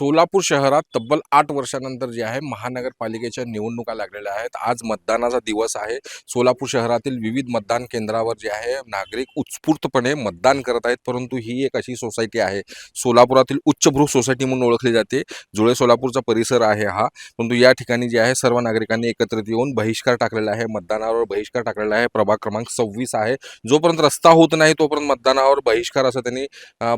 सोलापूर शहरात तब्बल 8 वर्षानंतर जे आहे महानगरपालिकेच्या निवडणुका लागलेल्या आहेत. आज मतदानाचा दिवस आहे. सोलापूर शहरातील विविध मतदान केंद्रावर जे आहे नागरिक उत्स्फूर्तपणे मतदान करत आहेत. परंतु ही एक अशी सोसायटी आहे, सोलापुरातील उच्चभ्रू सोसायटी म्हणून ओळखली जाते. जुळे सोलापूरचा परिसर आहे हा. परंतु या ठिकाणी जे आहे सर्व नागरिकांनी एकत्रित येऊन बहिष्कार टाकलेला आहे. मतदानावर बहिष्कार टाकलेला आहे. प्रभाग क्रमांक 26 आहे. जोपर्यंत रस्ता होत नाही तोपर्यंत मतदानावर बहिष्कार असं त्यांनी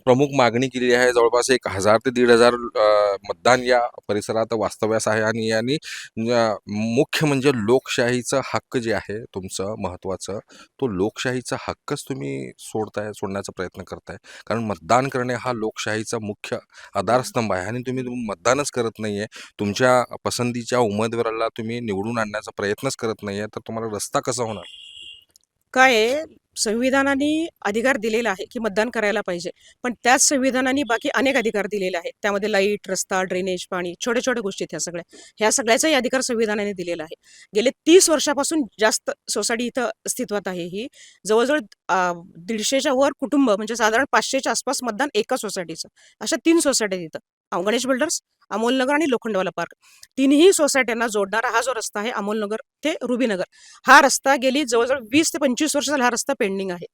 प्रमुख मागणी केली आहे. जवळपास 1000 ते 1500 मतदान या परिसरात वास्तव्यास आहे. आणि यांनी मुख्य म्हणजे लोकशाहीचा हक्क जे आहे तुमचं महत्त्वाचं, तो लोकशाहीचा हक्कच तुम्ही सोडण्याचा प्रयत्न करताय. कारण मतदान करणे हा लोकशाहीचा मुख्य आधारस्तंभ आहे. आणि तुम्ही मतदानच करत नाहीये, तुमच्या पसंतीच्या उमेदवाराला तुम्ही निवडून आणण्याचा प्रयत्नच करत नाहीये, तर तुम्हाला रस्ता कसा होणार? काय आहे, संविधानाने अधिकार दिलेला आहे की मतदान करायला पाहिजे, पण त्याच संविधानाने बाकी अनेक अधिकार दिलेले आहेत. त्यामध्ये लाईट, रस्ता, ड्रेनेज, पाणी, छोट्या छोट्या गोष्टी ह्या सगळ्याचाही अधिकार संविधानाने दिलेला आहे. गेले 30 वर्षापासून जास्त सोसायटी इथं अस्तित्वात आहे. ही जवळजवळ 150च्या वर कुटुंब, म्हणजे साधारण 500च्या आसपास मतदान एका सोसायटीचं. अशा 3 सोसायटी इथं, गणेश बिल्डर्स, अमोलनगर आणि लोखंडवाला पार्क. तिन्ही सोसायट्यांना जोडणारा हा जो रस्ता आहे, अमोलनगर ते रुबीनगर, हा रस्ता गेली जवळजवळ 20 ते 25 वर्ष झाला हा रस्ता पेंडिंग आहे.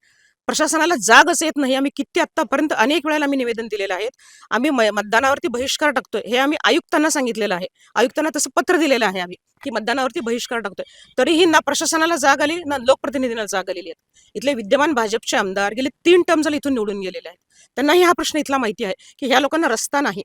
प्रशासनाला जागच येत नाही. आम्ही किती आतापर्यंत अनेक वेळेला आम्ही निवेदन दिलेलं आहे. आम्ही मतदानावरती बहिष्कार टाकतोय हे आम्ही आयुक्तांना सांगितलेलं आहे. आयुक्तांना तसं पत्र दिलेलं आहे आम्ही की मतदानावरती बहिष्कार टाकतोय. तरीही ना प्रशासनाला जाग आली ना लोकप्रतिनिधींना जाग आलेली आहे. इथले विद्यमान भाजपचे आमदार गेले 3 टर्म झाले इथून निवडून गेलेले आहेत. त्यांनाही हा प्रश्न इथला माहिती आहे की ह्या लोकांना रस्ता नाही,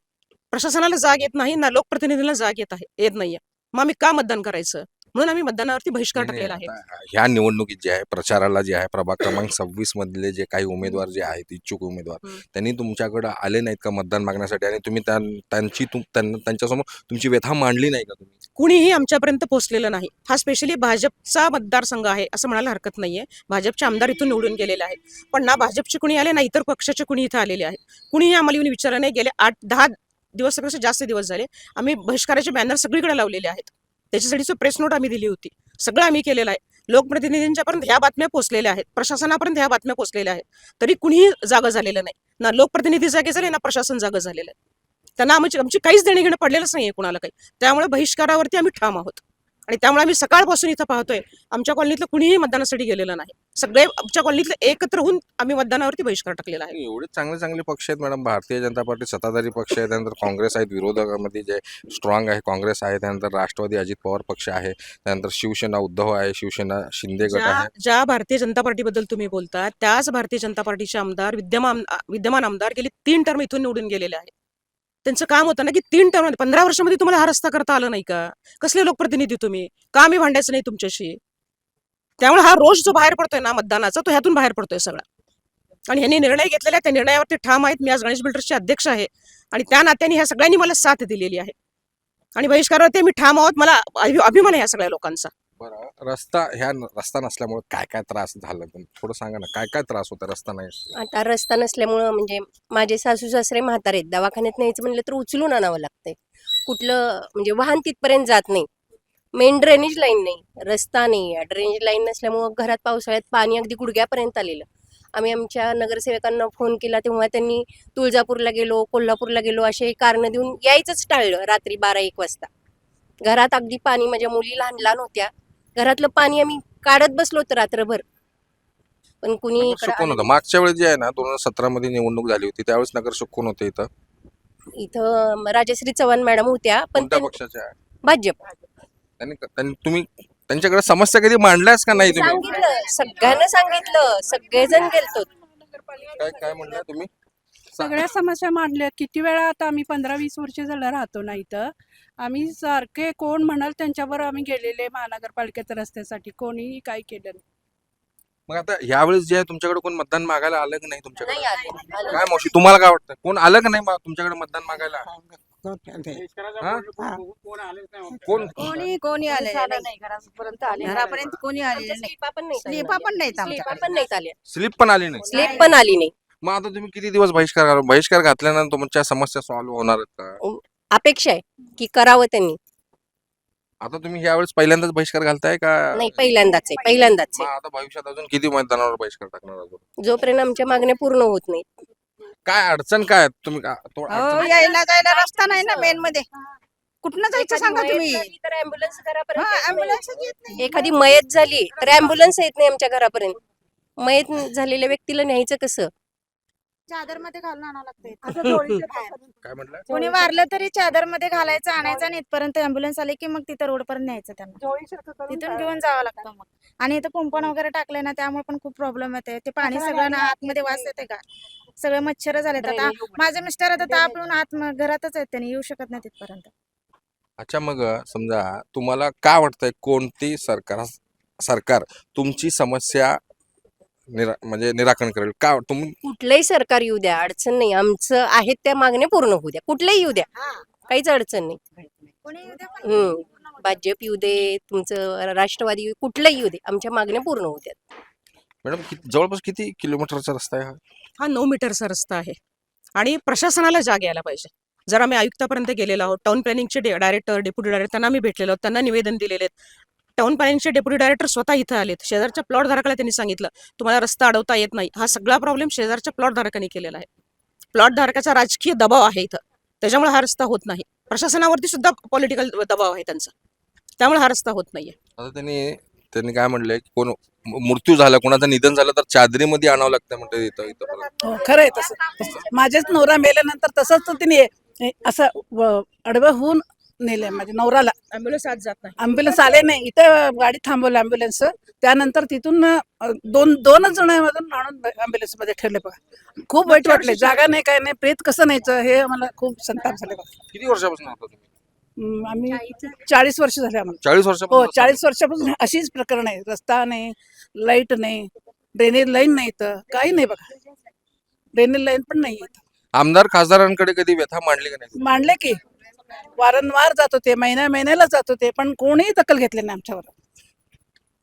प्रशासनाला जाग येत नाही ना लोकप्रतिनिधींना जाग येत नाहीये. मग आम्ही का मतदान करायचं? म्हणून आम्ही मतदानावरती बहिष्कार नाही, टाकलेला आहे. आता ह्या निवडणुकीत जे आहे प्रचाराला जे आहे प्रभाग क्रमांक 26 मधले जे काही उमेदवार जे आहेत, इच्छुक उमेदवार, त्यांनी तुमच्याकडे आले नाहीत का मतदान मागण्यासाठी? आणि तुम्ही त्यांच्यासमोर तुमची व्यथा मांडली नाही का तुम्ही? कुणीही आमच्यापर्यंत पोहोचलेलं नाही. हा स्पेशली भाजपचा मतदारसंघ आहे असं म्हणायला हरकत नाहीये. भाजपचे आमदार इथून निवडून गेलेले आहेत, पण ना भाजपचे कुणी आले ना इतर पक्षाचे कुणी इथं आलेले आहेत. कुणीही आम्हाला येऊन विचारलं नाही. गेले 8-10 दिवस, सगळ्यापेक्षा जास्त दिवस झाले आम्ही बहिष्काराचे बॅनर सगळीकडे लावलेले आहेत. त्याच्यासाठीचं प्रेस नोट आम्ही दिली होती. सगळं आम्ही केलेलं आहे. लोकप्रतिनिधींच्यापर्यंत ह्या बातम्या पोहोचलेल्या आहेत, प्रशासनापर्यंत ह्या बातम्या पोहोचलेल्या आहेत. तरी कुणीही जागा झालेलं नाही. ना लोकप्रतिनिधी जागे झाले ना प्रशासन जागा झालेलं आहे. त्यांना आमची काहीच देणे घेणं पडलेलंच नाहीये कुणाला काही. त्यामुळे बहिष्कारावरती आम्ही ठाम आहोत. आणि त्यामुळे आम्ही सकाळपासून इथं पाहतोय, आमच्या कॉलनीतलं कुणीही मतदानासाठी गेलेलं नाही. सगळे आमच्या कॉलनीतले एकत्र होऊन आम्ही मतदानावरती बहिष्कार टाकलेला आहे. एवढे चांगले चांगले पक्ष आहेत मॅडम. भारतीय जनता पार्टी सत्ताधारी पक्ष आहे, त्यानंतर काँग्रेस आहेत, विरोधकामध्ये जे स्ट्रॉंग आहे काँग्रेस आहे, त्यानंतर राष्ट्रवादी अजित पवार पक्ष आहे, त्यानंतर शिवसेना उद्धव आहे, शिवसेना शिंदे गट आहे. ज्या भारतीय जनता पार्टीबद्दल तुम्ही बोलता, त्याच भारतीय जनता पार्टीचे आमदार, विद्यमान आमदार गेले 3 टर्म इथून निवडून गेलेले आहेत. त्यांचं काम होतं ना की 3 टर्म 15 वर्षामध्ये तुम्हाला हा रस्ता करता आला नाही का? कसले लोकप्रतिनिधी तुम्ही? का आम्ही भांडायचं नाही तुमच्याशी? त्यामुळे हा रोष जो बाहेर पडतोय ना मतदानाचा, तो ह्यातून बाहेर पडतोय सगळा. आणि ह्यांनी निर्णय घेतलेला त्या निर्णयावरती ठाम आहेत. मी आज गणेश बिल्डर्सचे अध्यक्ष आहे आणि त्या नात्याने ह्या सगळ्यांनी मला साथ दिलेली आहे. आणि बहिष्कारावरती मी ठाम आहोत. मला अभिमान आहे ह्या सगळ्या लोकांचा. बरं, रस्ता नसल्यामुळे काय काय त्रास झाला? थोडं सांगा ना, काय काय त्रास होता रस्ता नाही? आता रस्ता नसल्यामुळं म्हणजे माझे सासू सासरे म्हातारे आहेत, दवाखान्यात न्यायचं म्हणलं तर उचलून आणावं लागतंय. कुठलं म्हणजे वाहन तिथपर्यंत जात नाही. मेन ड्रेनेज लाईन नाही, रस्ता नाही. ड्रेनेज लाईन नसल्यामुळं घरात पावसाळ्यात पाणी अगदी गुडघ्यापर्यंत आलेलं. आम्ही आमच्या नगरसेवकांना फोन केला तेव्हा त्यांनी तुळजापूरला गेलो, कोल्हापूरला गेलो असे कारणं देऊन यायचंच टाळलं. रात्री 12-1 वाजता घरात अगदी पाणी, माझ्या मुली लहान लहान होत्या, घरातलं पाणी आम्ही काढत बसलो होतो रात्रभर, पण कुणी नगरसेवक कोण होतं मागच्या वेळेस जे आहे ना 2017 मध्ये निवडणूक झाली होती त्यावेळेस नगरसेवक कोण होते इथं? इथं राजश्री चव्हाण मॅडम होत्या, पण कोणत्या पक्षाच्या आहे? भाजप. तुम्ही त्यांच्याकडे समस्या कधी मांडल्यास का नाही तुम्ही? सांगितलं, सगळ्यांना सांगितलं, सगळेजण गेलतो. काय काय म्हणला तुम्ही? सगळ्या समस्या मांडल्यात. किती वेळा, आता आम्ही 15-20 वर्ष झालं राहतो ना इथं. आम्ही सारखे कोण म्हणाल त्यांच्यावर आम्ही गेलेले महानगरपालिकेच्या रस्त्यासाठी, कोणीही काही केलं नाही. मग आता यावेळेस जे आहे तुमच्याकडे कोण मतदान मागायला आलं की नाही तुमच्याकडे? नाही आले. काय मावशी, तुम्हाला काय वाटतं, कोण आलं की नाही तुमच्याकडे मतदान मागायला? हा? कोण? कोणी आलेलं नाही घरापर्यंत कोणी आलेलं नाही. स्लिपा पण नाही, स्लिपा पण नाहीत स्लिपा आमच्याकडे. पण नाही आल्या, स्लिप पण आली नाही? स्लिप पण आली नाही. मग आता तुम्ही किती दिवस बहिष्कार घातल्यानंतर तुमच्या समस्या सॉल्व्ह होणार आहेत का? अपेक्षा आहे की करावं त्यांनी. आता तुम्ही यावेळेस पहिल्यांदाच बहिष्कार घालताय का? नाही, पहिल्यांदाच मग आहे. आता भविष्यात अजून किती मतदानावर बहिष्कार टाकणार अजून? जोपर्यंत आमच्या मागण्या पूर्ण होत नाही. काय अडचण काय आहे? तुम्ही अहो, यायला जायला रस्ता नाही ना मेन मध्ये. कुठनं जायचं सांगा तुम्ही. तर ऍम्ब्युलन्स हा, घरापर्यंत येत नाही. ambulance येत नाही. एखादी मयत झाली तर ऍम्ब्युलन्स येत नाही आमच्या घरापर्यंत. मयत झालेल्या व्यक्तीला न्यायचं कसं? चादर मध्ये घालून आणावं लागतंय. काय म्हटलं? कोणी वारलं तरी चादर मध्ये घालायचं आणायचं आणि इथपर्यंत अँब्युलन्स आले की मग तिथं रोड पर्यंत न्यायचं त्यांना. तिथून घेऊन जावं लागतं मग. आणि इथं कुंपण वगैरे टाकलंय ना त्यामुळे पण खूप प्रॉब्लेम येते. ते पाणी सगळं ना आतमध्ये वास येते का सगळे मच्छर झालेत आता. माझे मिस्टर आता ताप येऊन आत घरातच आहेत त्यांनी येऊ शकत नाही तिथपर्यंत. अच्छा, मग समजा तुम्हाला काय वाटतंय कोणती सरकार तुमची समस्या म्हणजे निराकरण करेल का तुम्ही? कुठलंही सरकार येऊ द्या, अडचण नाही. आमचं आहेत त्या मागण्या पूर्ण होऊ द्या. कुठलंही येऊ द्या, काहीच अडचण नाही. कोणी येऊ दे पण भाजप येऊ दे, तुमचं राष्ट्रवादी येऊ, कुठलंही येऊ दे, आमच्या मागण्या पूर्ण होऊ द्या. मॅडम जवळपास किती किलोमीटरचा रस्ता आहे हा? हा 9 मीटरचा रस्ता आहे आणि प्रशासनाला जाग यायला पाहिजे. जर आम्ही आयुक्तापर्यंत गेलेलो आहोत, टाउन प्लॅनिंगचे डायरेक्टर, डेप्युटी डायरेक्टर त्यांना आम्ही भेटलेलो आहोत, त्यांना निवेदन दिलेले आहेत. टाउन प्लॅनिंगचे डेप्युटी डायरेक्टर स्वतः इथं आलेत. शेजारच्या प्लॉट धारकाला त्यांनी सांगितलं तुम्हाला रस्ता अडवता येत नाही. हा सगळा प्रॉब्लेम शेजारच्या प्लॉट धारकांनी केलेला आहे. प्लॉट धारकाचा राजकीय दबाव आहे इथं, त्याच्यामुळे हा रस्ता होत नाही. प्रशासनावरती सुद्धा पॉलिटिकल दबाव आहे त्यांचा, त्यामुळे हा रस्ता होत नाहीये. आता त्यांनी काय म्हणलंय की कोण मृत्यू झाला, कोणाचं निधन झालं तर चादरीमध्ये आणावं लागतं म्हणते इथं. हो खरं आहे तसं. माझेच नवरा मेल्यानंतर तसंच तर तिने असं आडवं होऊन नेले माझ्या नवऱ्याला. अँब्युलन्स आज जात नाही. अँब्युलन्स आले नाही, इथं गाडी थांबवली अँब्युलन्स. त्यानंतर तिथून दोनच जण आणून अँब्युलन्स मध्ये ठेवले बघा. खूप वाईट वाटले. जागा नाही, काय नाही, प्रेत कसं न्यायचं हे मला खूप संताप झाले बघा. किती वर्षापासून होता तुम्ही? आम्ही 40 वर्ष झाले आम्हाला. 40 हो, वर्षापासून? 40 वर्षापासून अशीच प्रकरण आहे. रस्ता नाही, लाईट नाही, ड्रेनेज लाईन नाही, तर काही नाही बघा. ड्रेनेज लाईन पण नाही इथं. आमदार खासदारांकडे कधी व्यथा मांडली का नाही? मांडले की वारंवार जात होते, महिन्याला जात होते, पण कोणीही दखल घेतली नाही आमच्यावर.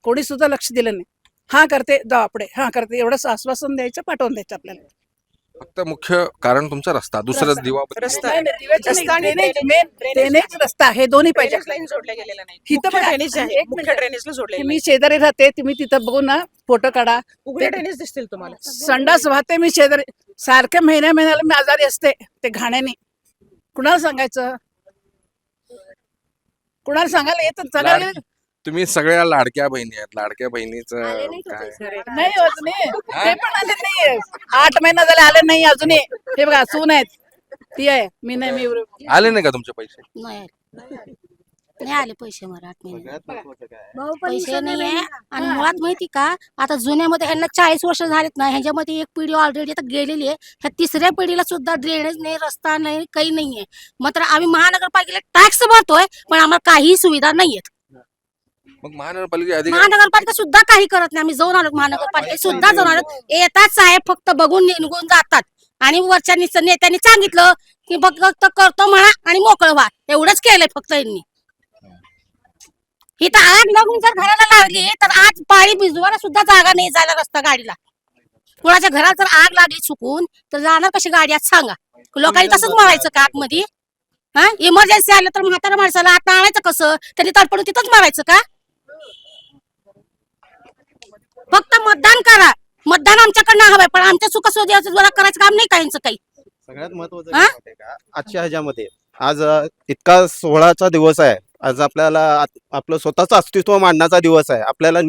कोणी सुद्धा लक्ष दिलं नाही. हा करते जाऊ पुढे, हा करते, एवढंच आश्वासन द्यायचं, पाठवून द्यायचं आपल्याला. फक्त मुख्य कारण तुमचा रस्ता, दुसरं दिवा रस्ता नाही, नाही, दिव्याचं रस्ता नाही, आणि drainage, main drainage रस्ता हे दोन्ही पाहिजे. ड्रेनेज लाईन जोडल्या गेलेल्या नाही. इथं मुख्य बघा, ड्रेनेज आहे, एक मुख्य मिनिट. ड्रेनेजला जोडलेलं मी शेजारी राहते, तुम्ही तिथं बघून ना फोटो काढा. उघडे ड्रेनेज दिसतील तुम्हाला. संडास वाहते मी शेजारी, सारख्या महिन्याला मी आजारी असते ते घाण्याने. कुणाला सांगायचं, कुणाला सांगायला येतं सगळ्या. तुम्ही सगळ्या लाडक्या बहिणी आहेत, लाडक्या बहिणीचं आले नाही का काय? पैसे? नाही अजून ते पण आले नाहीये. 8 महिना झाले आले नाही अजूनही. हे बघा सून आहेत, ती आहे, मी नाही. मी आले नाही का तुमचे पैसे? नाही आले पैसे मला 8 महिने पैसे नाही आहे. आणि मुळात माहिती का, आता जुन्यामध्ये ह्यांना 40 वर्ष झालेत ना, ह्याच्यामध्ये एक पिढी ऑलरेडी आता गेलेली आहे. ह्या तिसऱ्या पिढीला सुद्धा ड्रेनेज नाही, रस्ता नाही, काही नाहीये. मात्र आम्ही महानगरपालिकेला टॅक्स भरतोय, पण आम्हाला काही सुविधा नाहीयेत. मग महानगरपालिका अधिकारी महानगरपालिका सुद्धा काही करत नाही. आम्ही जाऊन आलो महानगरपालिकेत सुद्धा जाऊन आलो. येतात साहेब फक्त बघून निघून जातात. आणि वरच्या नेत्यांनी सांगितलं की फक्त करतो म्हणा आणि मोकळं व्हा, एवढंच केलंय फक्त यांनी. इथं आग लागून जर घराला लागली तर आज पाणी भिजवायला सुद्धा जागा नाही जायला रस्ता गाडीला. कुणाच्या घरात जर आग लागली चुकून तर जाणार कशी गाडी आज सांगा. लोकांनी तसंच मारायचं का आतमध्ये? हा, इमर्जन्सी आलं तर म्हातारा माणसाला आत आणायचं कसं? त्यांनी तडपडून तिथंच मारायचं का? फक्त मतदान करा. मतदान आमच्याकडनं हवंय, पण आमच्या सुखसुविधाचं जरा करायचं काम नाही का यांचं काही? सगळ्यात महत्वाचं काय माहितीये का, आजच्या ह्याच्यामध्ये आज इतका सोहळाचा दिवस आहे. आज आपल्याला आपलं स्वतःचं अस्तित्व मांडण्याचा दिवस आहे. आपल्याला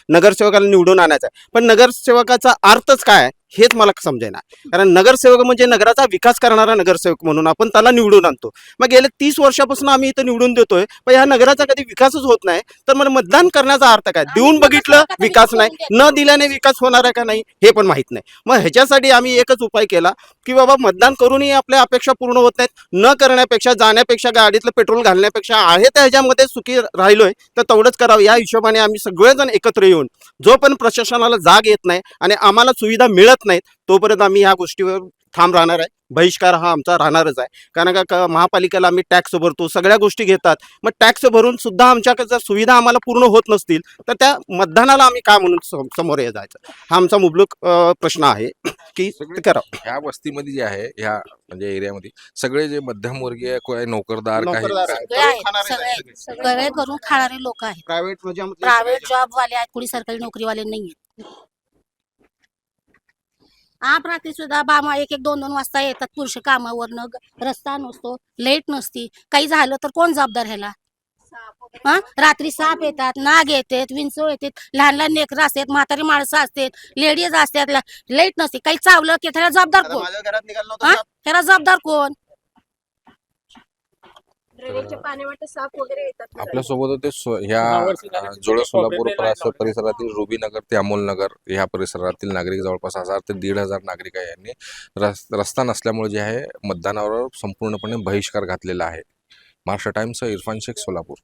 नगरसेवकाला निवडून आणायचं आहे. पण नगरसेवकाचा अर्थच काय हेच मला समजेना. कारण नगरसेवक म्हणजे नगराचा विकास करणारा नगरसेवक म्हणून आपण त्याला निवडून आणतो. मग गेले 30 वर्षापासून आम्ही इथं निवडून देतोय, पण ह्या नगराचा कधी विकासच होत नाही. तर मला मतदान करण्याचा अर्थ काय? देऊन बघितलं विकास नाही, न दिल्याने विकास होणार आहे का नाही हे पण माहित नाही. मग ह्याच्यासाठी आम्ही एकच उपाय केला की बाबा मतदान करूनही आपल्या अपेक्षा पूर्ण होत नाहीत. न करण्यापेक्षा, जाण्यापेक्षा, गाडीतलं पेट्रोल घालण्यापेक्षा आहे त्या ह्याच्यामध्ये सुखी राहिलोय तर तेवढंच करावं. या हिशोबाने आम्ही सगळेजण एकत्र येऊन जोपर्यंत प्रशासनाला जाग येत नाही आणि आम्हाला सुविधा मिळत नाहीत तोपर्यंत आम्ही ह्या गोष्टीवर ठाम राहणार आहे. बहिष्कार हा आमचा राहणारच आहे. कारण का महापालिकेला आम्ही टॅक्स भरतो, सगळ्या गोष्टी घेतात. मग टॅक्स भरून सुद्धा आमच्याकडे जर सुविधा आम्हाला पूर्ण होत नसतील तर त्या मतदानाला आम्ही का म्हणून समोर जायचं, हा आमचा मुबलक प्रश्न आहे की ते करावं. ह्या वस्तीमध्ये जे आहे, ह्या म्हणजे एरियामध्ये सगळे जे मध्यमवर्गीय नोकरदार काही नोकरदार आहे, सगळे आहेत, खाणारे सगळे आहेत. सगळे करून खाणारे लोक आहेत. प्रायव्हेट प्रायव्हेट जॉब वाले आहेत, कोणी सरकारी नोकरीवाले नाहीये. आप रात्री सुद्धा बामा 1-1, 2-2 वाजता येतात पुरुष कामावरनं, रस्ता नसतो, लाईट नसती, काही झालं तर कोण जबाबदार ह्याला? हा, रात्री साप येतात, नाग येतात, विंचू येतात, लहान लहान लेकरं असतात, म्हातारी माणसं असतात, लेडीज असतात, लाईट नसते, काही चावलं की त्याला जबाबदार आता कोण? माझ्या घरात निघालं हा? नव्हतं त्याला जबाबदार कोण? ड्रेनेजच्या पाण्यावाटे साप वगैरे येतात ना. आपल्यासोबत होते ह्या जोळ सोलापूर परिसरातील रुबीनगर ते अमोलनगर ह्या परिसरातील नागरिक जवळपास 1000 ते 1500 नागरिक आहे. यांनी रस्ता नसल्यामुळे जे आहे मतदानावर संपूर्णपणे बहिष्कार घातलेला आहे. महाराष्ट्र टाइम्स इरफान शेख, सोलापूर.